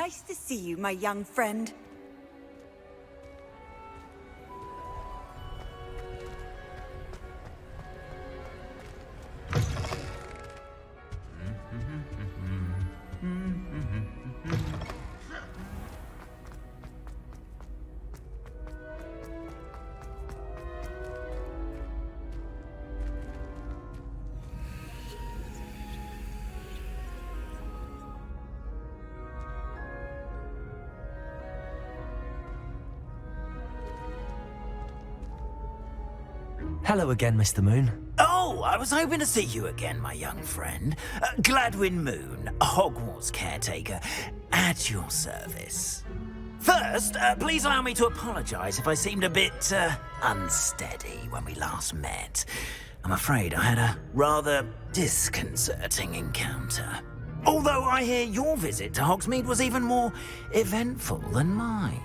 Nice to see you, my young friend. Hello again, Mr. Moon. Oh, I was hoping to see you again, my young friend. Gladwin Moon, Hogwarts caretaker, at your service. First, please allow me to apologise if I seemed a bit, unsteady when we last met. I'm afraid I had a rather disconcerting encounter. Although I hear your visit to Hogsmeade was even more eventful than mine.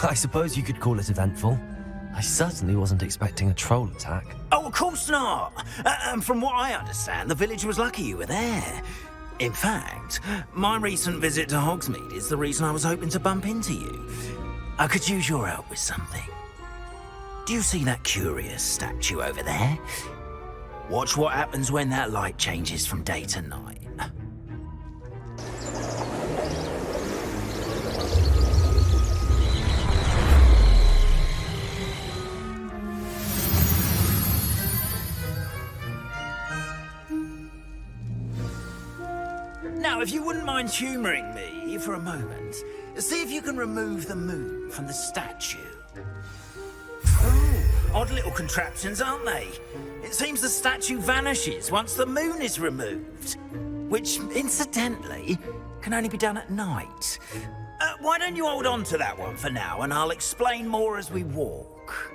I suppose you could call it eventful. I certainly wasn't expecting a troll attack. Oh, of course not. And from what I understand, the village was lucky you were there. In fact, my recent visit to Hogsmeade is the reason I was hoping to bump into you. I could use your help with something. Do you see that curious statue over there? Watch what happens when that light changes from day to night. Now, if you wouldn't mind humouring me for a moment, see if you can remove the moon from the statue. Oh, odd little contraptions, aren't they? It seems the statue vanishes once the moon is removed, which, incidentally, can only be done at night. Why don't you hold on to that one for now, and I'll explain more as we walk.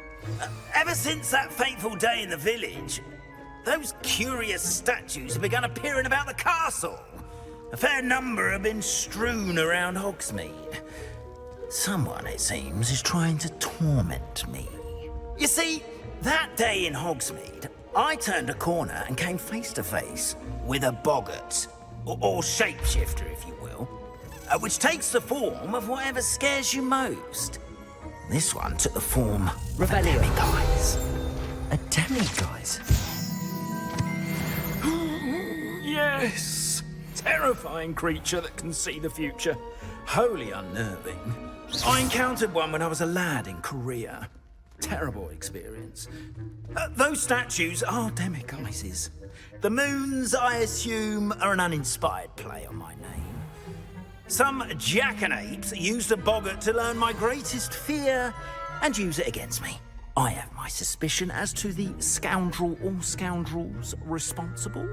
Ever since that fateful day in the village, those curious statues have begun appearing about the castle. A fair number have been strewn around Hogsmeade. Someone, it seems, is trying to torment me. You see, that day in Hogsmeade, I turned a corner and came face to face with a boggart, or shapeshifter, if you will, which takes the form of whatever scares you most. This one took the form of a demiguise. A demiguise? Yes! Terrifying creature that can see the future. Wholly unnerving. I encountered one when I was a lad in Korea. Terrible experience. Those statues are demiguises. The moons, I assume, are an uninspired play on my name. Some jackanapes used a boggart to learn my greatest fear and use it against me. I have my suspicion as to the scoundrel or scoundrels responsible.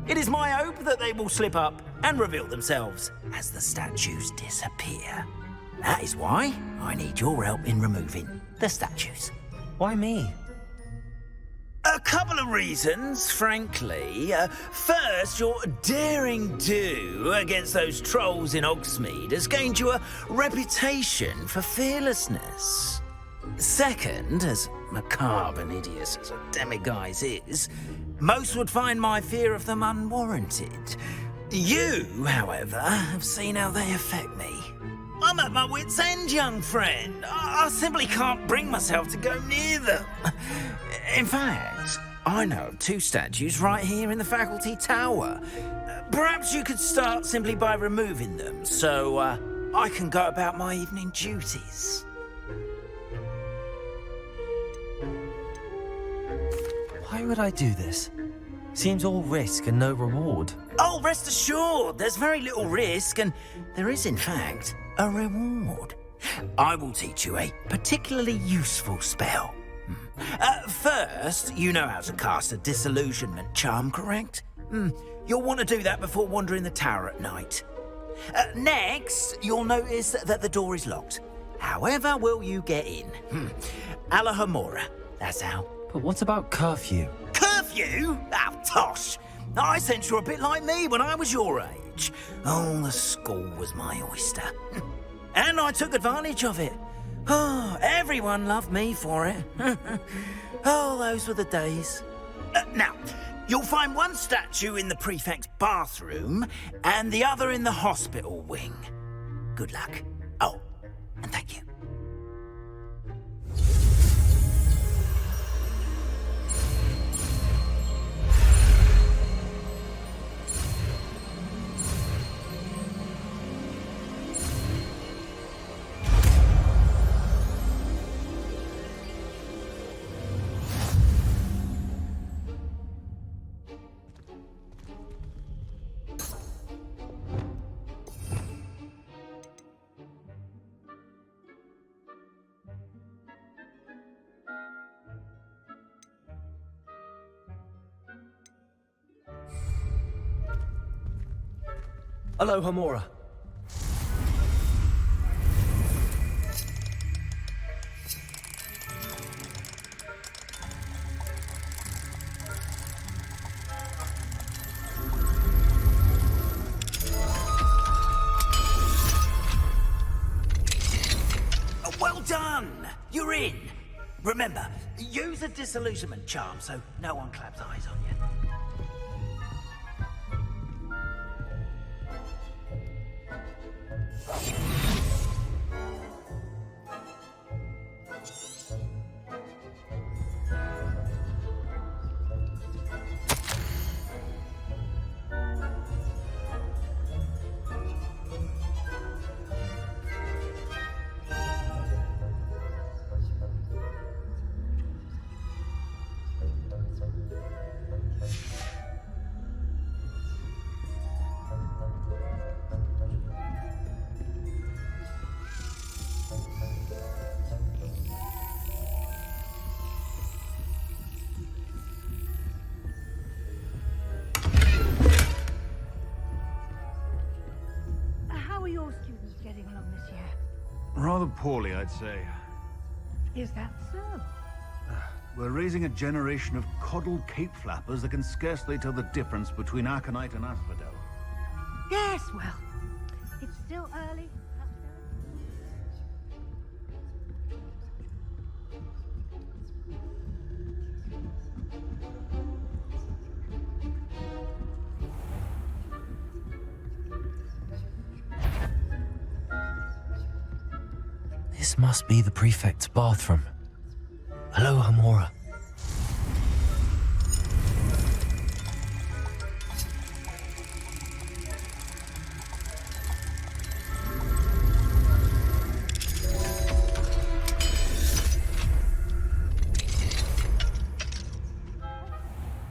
It is my hope that they will slip up and reveal themselves as the statues disappear. That is why I need your help in removing the statues. Why me? A couple of reasons, frankly. First, your daring do against those trolls in Hogsmeade has gained you a reputation for fearlessness. Second, as macabre and hideous as a demiguise is, most would find my fear of them unwarranted. You, however, have seen how they affect me. I'm at my wit's end, young friend. I simply can't bring myself to go near them. In fact, I know of two statues right here in the faculty tower. Perhaps you could start simply by removing them, so I can go about my evening duties. Why would I do this? Seems all risk and no reward. Oh, rest assured, there's very little risk, and there is, in fact, a reward. I will teach you a particularly useful spell. First, you know how to cast a disillusionment charm, correct? You'll want to do that before wandering the tower at night. Next, you'll notice that the door is locked. However will you get in? Alahomora, that's how. But what about curfew? Curfew? Oh, tosh. I sense you're a bit like me when I was your age. Oh, the school was my oyster. And I took advantage of it. Oh, everyone loved me for it. Oh, those were the days. Now, you'll find one statue in the prefect's bathroom and the other in the hospital wing. Good luck. Oh, and thank you. Hello, Hamora. Well done! You're in! Remember, use a disillusionment charm so no one claps eyes on you. How are your students getting along this year? Rather poorly, I'd say. Is that so? We're raising a generation of coddled cape flappers that can scarcely tell the difference between aconite and asphodel. Yes, well, it's still early. This must be the prefect's bathroom. Hello, Hamora.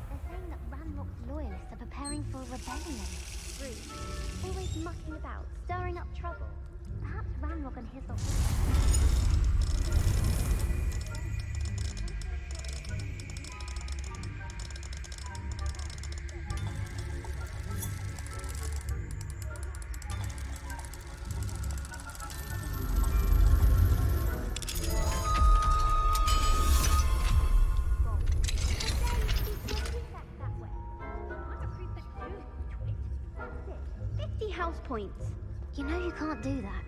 They're saying that Ranrock's loyalists are preparing for a rebellion. Rude. Always mucking about, stirring up trouble. Perhaps Ranrock and his lot. That way. I'm a prefect too, twit. That's it. 50 house points. You know you can't do that.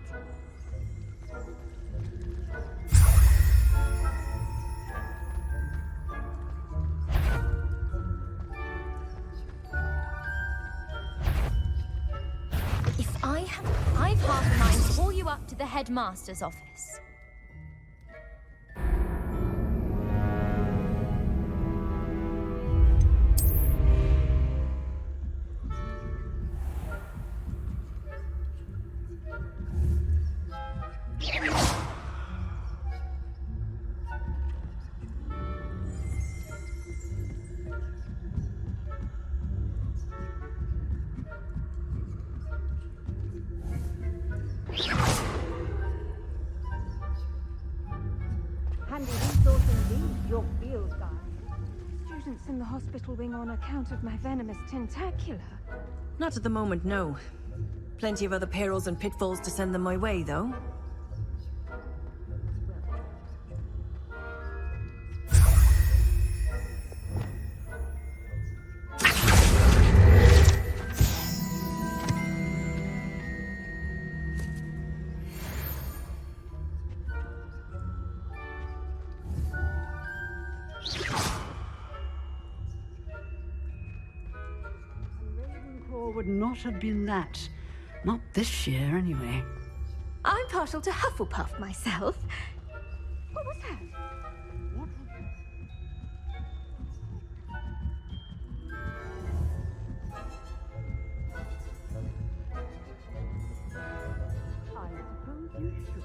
I've half a mind to call you up to the headmaster's office. Handy resource indeed, your field guide. Students in the hospital wing on account of my venomous tentacular. Not at the moment, no. Plenty of other perils and pitfalls to send them my way, though. Ravenclaw would not have been that. Not this year, anyway. I'm partial to Hufflepuff myself. What was that? I suppose you should.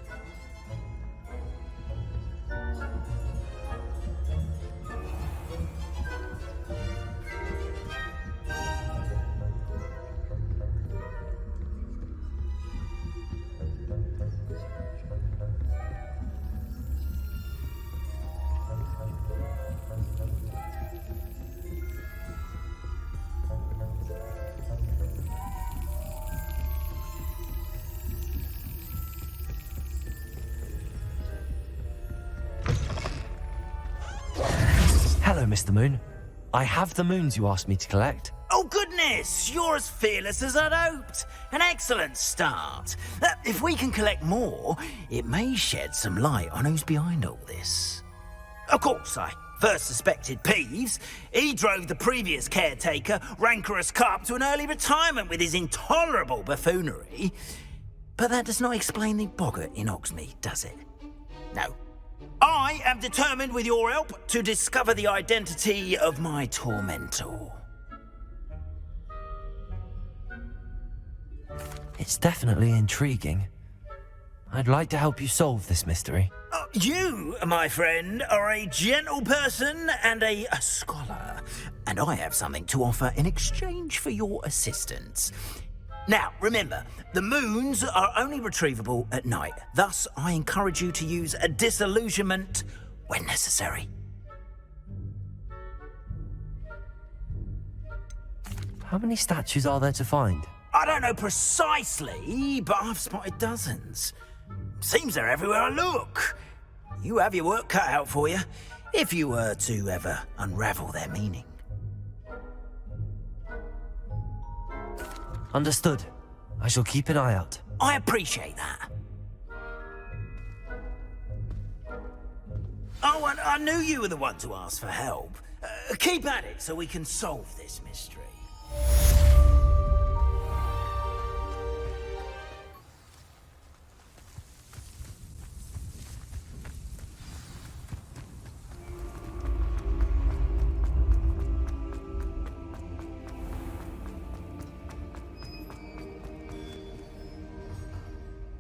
Hello, Mr. Moon. I have the moons you asked me to collect. Oh, goodness! You're as fearless as I'd hoped. An excellent start. If we can collect more, it may shed some light on who's behind all this. Of course, I first suspected Peeves. He drove the previous caretaker, Rancorous Carp, to an early retirement with his intolerable buffoonery. But that does not explain the boggart in Hogsmeade, does it? No. I am determined, with your help, to discover the identity of my tormentor. It's definitely intriguing. I'd like to help you solve this mystery. You, my friend, are a gentle person and a scholar, and I have something to offer in exchange for your assistance. Now, remember, the moons are only retrievable at night. Thus, I encourage you to use a disillusionment when necessary. How many statues are there to find? I don't know precisely, but I've spotted dozens. Seems they're everywhere I look. You have your work cut out for you, if you were to ever unravel their meaning. Understood. I shall keep an eye out. I appreciate that. Oh, and I knew you were the one to ask for help. Keep at it so we can solve this mystery.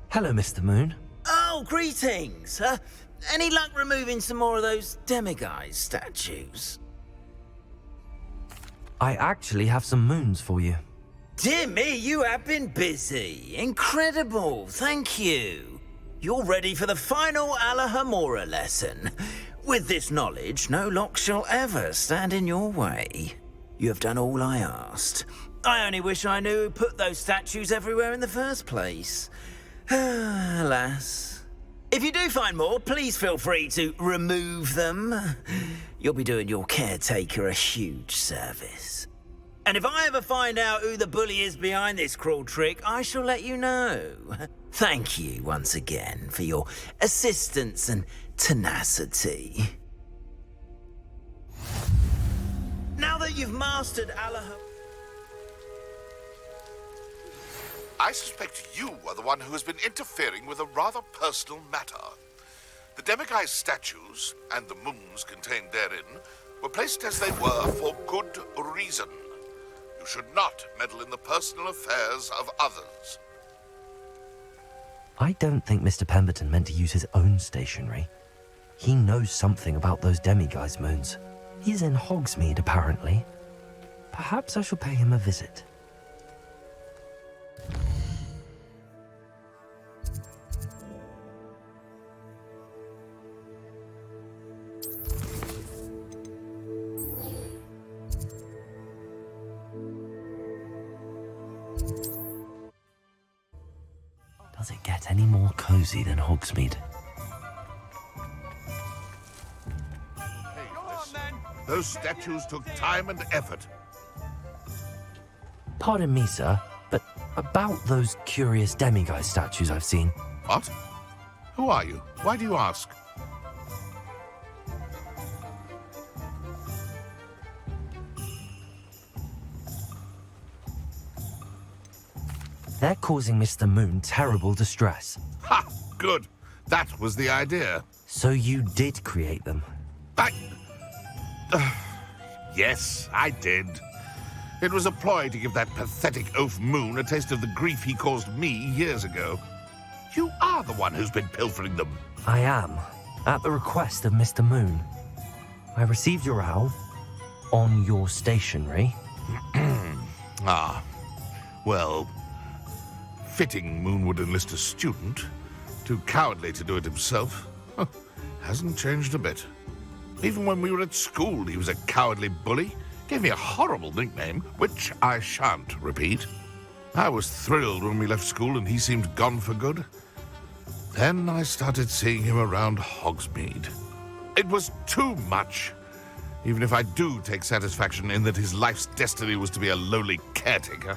Hello, Mr. Moon. Oh, greetings. Any luck removing some more of those demiguise statues? I actually have some moons for you. Dear me, you have been busy. Incredible, thank you. You're ready for the final Alahamora lesson. With this knowledge, no lock shall ever stand in your way. You have done all I asked. I only wish I knew who put those statues everywhere in the first place. Alas. If you do find more, please feel free to remove them. You'll be doing your caretaker a huge service. And if I ever find out who the bully is behind this cruel trick, I shall let you know. Thank you once again for your assistance and tenacity. Now that you've mastered Alaham... I suspect you are the one who has been interfering with a rather personal matter. The demiguise statues and the moons contained therein were placed as they were for good reason. You should not meddle in the personal affairs of others. I don't think Mr. Pemberton meant to use his own stationery. He knows something about those demiguise moons. He's in Hogsmeade, apparently. Perhaps I shall pay him a visit. Does it get any more cozy than Hogsmeade? Hey, listen. Those statues took time and effort. Pardon me, sir, but about those curious demiguise statues I've seen. What? Who are you? Why do you ask? They're causing Mr. Moon terrible distress. Ha! Good. That was the idea. So you did create them? Yes, I did. It was a ploy to give that pathetic oaf Moon a taste of the grief he caused me years ago. You are the one who's been pilfering them. I am, at the request of Mr. Moon. I received your owl on your stationery. Ah, well, fitting Moon would enlist a student. Too cowardly to do it himself. Hasn't changed a bit. Even when we were at school, he was a cowardly bully. Gave me a horrible nickname, which I shan't repeat. I was thrilled when we left school and he seemed gone for good. Then I started seeing him around Hogsmeade. It was too much. Even if I do take satisfaction in that his life's destiny was to be a lowly caretaker.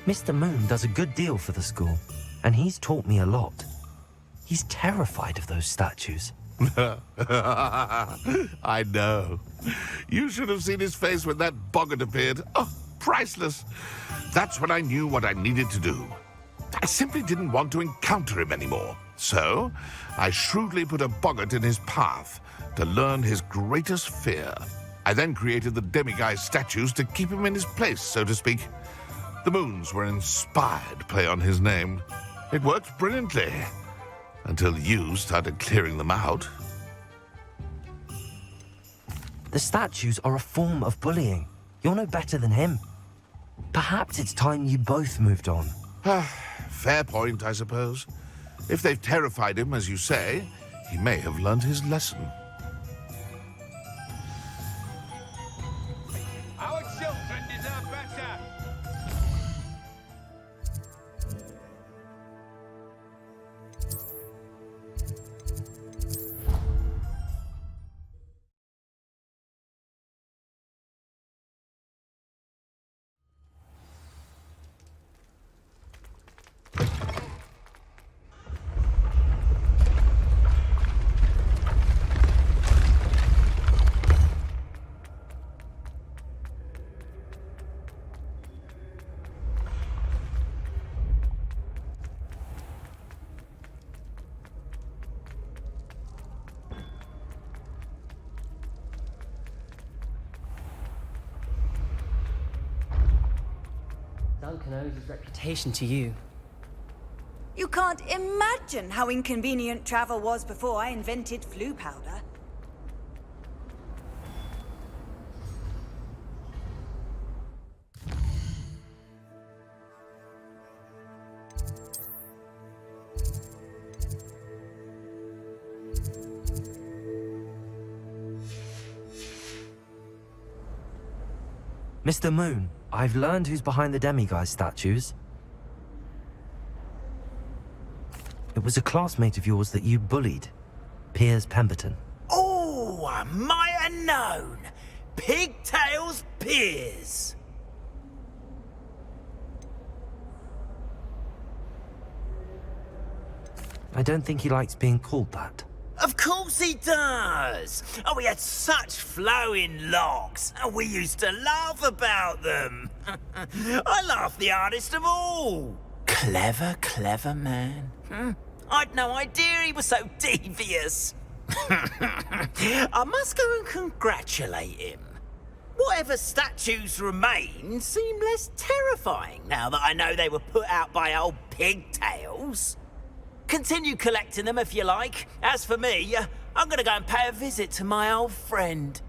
Mr. Moon does a good deal for the school, and he's taught me a lot. He's terrified of those statues. I know. You should have seen his face when that boggart appeared. Oh, priceless. That's when I knew what I needed to do. I simply didn't want to encounter him anymore. So, I shrewdly put a boggart in his path to learn his greatest fear. I then created the demiguise statues to keep him in his place, so to speak. The Moons were an inspired play on his name. It worked brilliantly. Until you started clearing them out. The statues are a form of bullying. You're no better than him. Perhaps it's time you both moved on. Fair point, I suppose. If they've terrified him, as you say, he may have learned his lesson. Our children deserve better. Duncan owes his reputation to you. You can't imagine how inconvenient travel was before I invented flu powder. Mr. Moon, I've learned who's behind the demiguise statues. It was a classmate of yours that you bullied, Piers Pemberton. Oh, I might have known. Pigtails Piers. I don't think he likes being called that. Of course he does. Oh, he had such flowing locks, and we used to laugh about them. I laughed the hardest of all. Clever, clever man. I'd no idea he was so devious. I must go and congratulate him. Whatever statues remain seem less terrifying now that I know they were put out by old pigtails. Continue collecting them if you like. As for me, I'm gonna go and pay a visit to my old friend.